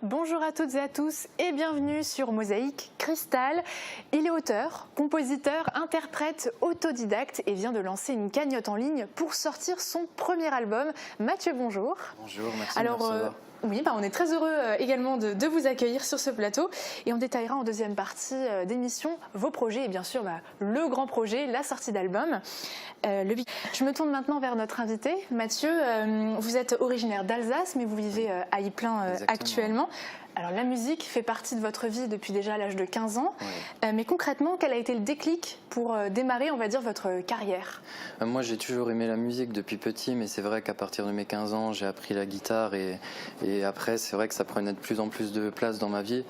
Bonjour à toutes et à tous et bienvenue sur Mosaïque Cristal. Il est auteur, compositeur, interprète, autodidacte et vient de lancer une cagnotte en ligne pour sortir son premier album. Mathieu, bonjour. Bonjour, merci. Oui, on est très heureux également de vous accueillir sur ce plateau et on détaillera en deuxième partie d'émission vos projets et bien sûr le grand projet, la sortie d'album. Je me tourne maintenant vers notre invité. Mathieu, vous êtes originaire d'Alsace mais vous vivez à Ypres actuellement. Alors la musique fait partie de votre vie depuis déjà l'âge de 15 ans, mais concrètement, quel a été le déclic pour démarrer, on va dire, votre carrière ? Moi j'ai toujours aimé la musique depuis petit, mais c'est vrai qu'à partir de mes 15 ans, j'ai appris la guitare et après c'est vrai que ça prenait de plus en plus de place dans ma vie.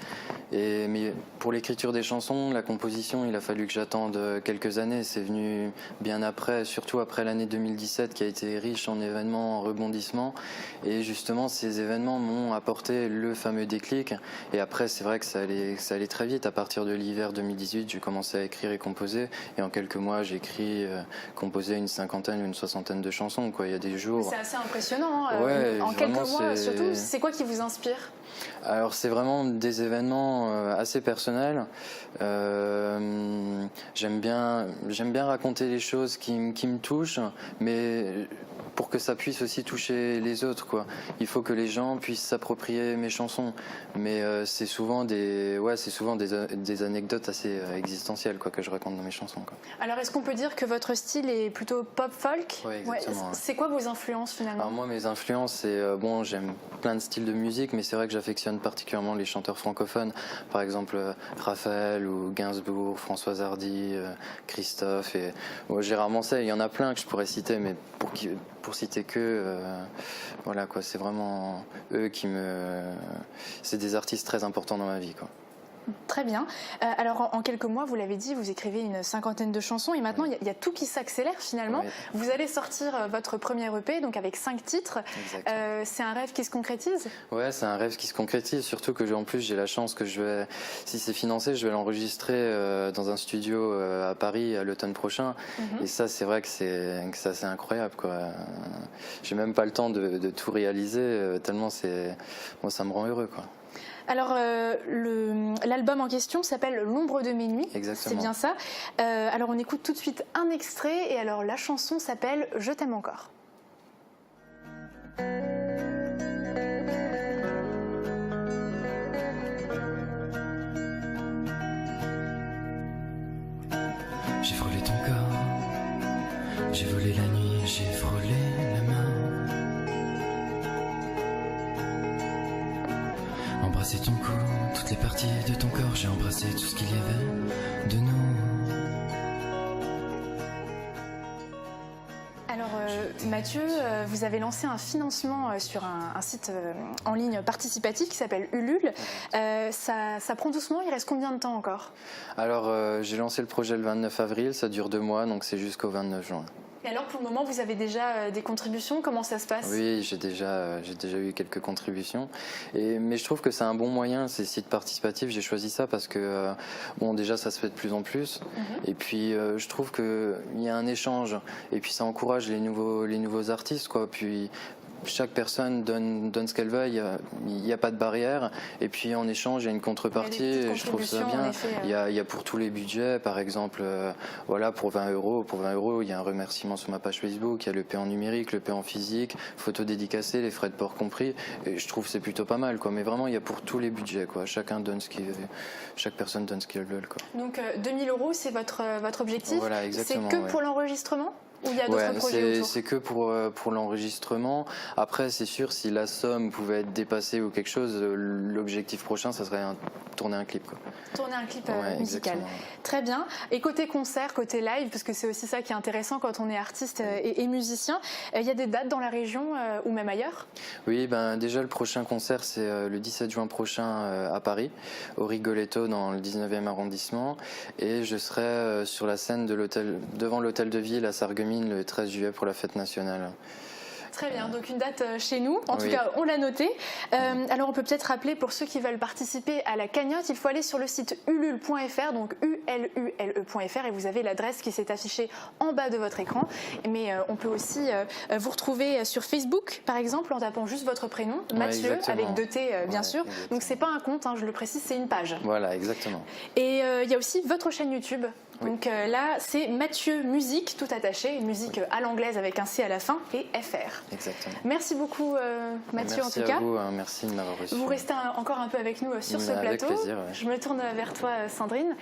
Mais pour l'écriture des chansons, la composition, il a fallu que j'attende quelques années, c'est venu bien après, surtout après l'année 2017 qui a été riche en événements, en rebondissements, et justement ces événements m'ont apporté le fameux déclic. Et après c'est vrai que ça allait très vite. À partir de l'hiver 2018, j'ai commencé à écrire et composer, et en quelques mois j'ai écrit, composé une cinquantaine ou une soixantaine de chansons, quoi. Il y a des jours. C'est assez impressionnant, hein. Ouais, en quelques mois surtout. C'est quoi qui vous inspire ? Alors c'est vraiment des événements assez personnels. J'aime bien raconter les choses qui me touchent, mais pour que ça puisse aussi toucher les autres, quoi. Il faut que les gens puissent s'approprier mes chansons, mais c'est souvent des anecdotes assez existentielles, quoi, que je raconte dans mes chansons, quoi. Alors est-ce qu'on peut dire que votre style est plutôt pop-folk ? Oui, exactement. C'est quoi vos influences finalement ? Alors moi mes influences, c'est j'aime plein de styles de musique, mais c'est vrai que j'affectionne particulièrement les chanteurs francophones, par exemple Raphaël ou Gainsbourg, Françoise Hardy, Christophe et Gérard Manset. Il y en a plein que je pourrais citer, mais pour citer que voilà, quoi, c'est vraiment eux c'est des artistes très importants dans ma vie, quoi. Très bien. Alors en quelques mois, vous l'avez dit, vous écrivez une cinquantaine de chansons et maintenant il y a tout qui s'accélère finalement. Oui. Vous allez sortir votre premier EP, donc avec 5 titres. C'est un rêve qui se concrétise ? Ouais, c'est un rêve qui se concrétise, surtout que en plus j'ai la chance que si c'est financé, je vais l'enregistrer dans un studio à Paris à l'automne prochain. Et ça, c'est vrai que c'est assez incroyable, quoi. J'ai même pas le temps de tout réaliser, tellement ça me rend heureux, quoi. Alors, l'album en question s'appelle L'ombre de mes nuits. Exactement. C'est bien ça. Alors, on écoute tout de suite un extrait. Et alors, la chanson s'appelle Je t'aime encore. J'ai frôlé ton corps, j'ai volé la nuit, j'ai frôlé la main. Embrasser ton cou, toutes les parties de ton corps, j'ai embrassé tout ce qu'il y avait de nous. Alors Mathieu, vous avez lancé un financement sur un site en ligne participatif qui s'appelle Ulule. Ça prend doucement, il reste combien de temps encore ? Alors j'ai lancé le projet le 29 avril, ça dure 2 mois, donc c'est jusqu'au 29 juin. Et alors pour le moment, vous avez déjà des contributions, comment ça se passe ? Oui, j'ai déjà eu quelques contributions, mais je trouve que c'est un bon moyen, ces sites participatifs. J'ai choisi ça parce que déjà ça se fait de plus en plus, et puis je trouve qu'il y a un échange, et puis ça encourage les nouveaux artistes, quoi. Puis chaque personne donne ce qu'elle veut, il n'y a pas de barrière, et puis en échange il y a une contrepartie, et je trouve ça bien. Il y a pour tous les budgets, par exemple pour 20 euros il y a un remerciement sur ma page Facebook, il y a le paiement en numérique, le paiement en physique, photos dédicacées, les frais de port compris, et je trouve que c'est plutôt pas mal, quoi. Mais vraiment il y a pour tous les budgets, quoi. Chaque personne donne ce qu'elle veut, quoi. Donc 2000 euros c'est votre objectif. Voilà, exactement. C'est que pour l'enregistrement ? Ou il y a d'autres projets autour ? C'est que pour l'enregistrement. Après, c'est sûr, si la somme pouvait être dépassée ou quelque chose, l'objectif prochain, ça serait tourner un clip, quoi. Tourner un clip musical. Exactement. Très bien. Et côté concert, côté live, parce que c'est aussi ça qui est intéressant quand on est artiste et musicien, il y a des dates dans la région ou même ailleurs ? Oui, déjà le prochain concert, c'est le 17 juin prochain à Paris, au Rigoletto dans le 19e arrondissement. Et je serai sur la scène devant l'hôtel de ville à Sarreguemines le 13 juillet pour la fête nationale. Très bien, donc une date chez nous, en tout Oui. cas on l'a noté. Alors on peut peut-être rappeler pour ceux qui veulent participer à la cagnotte, il faut aller sur le site ulule.fr, donc ulule.fr, et vous avez l'adresse qui s'est affichée en bas de votre écran. Mais on peut aussi vous retrouver sur Facebook par exemple en tapant juste votre prénom, Mathieu, exactement. avec 2 T bien sûr. Exactement. Donc c'est pas un compte, hein, je le précise, c'est une page. Voilà, exactement. Et il y a aussi votre chaîne YouTube. Oui. Donc là, c'est Mathieu Musique, tout attaché, une musique à l'anglaise avec un C à la fin et FR. Exactement. Merci beaucoup Mathieu Merci en tout cas. à vous, hein, merci de m'avoir reçu. Vous restez encore un peu avec nous sur ce Avec plateau. plaisir, ouais. Je me tourne vers toi Sandrine.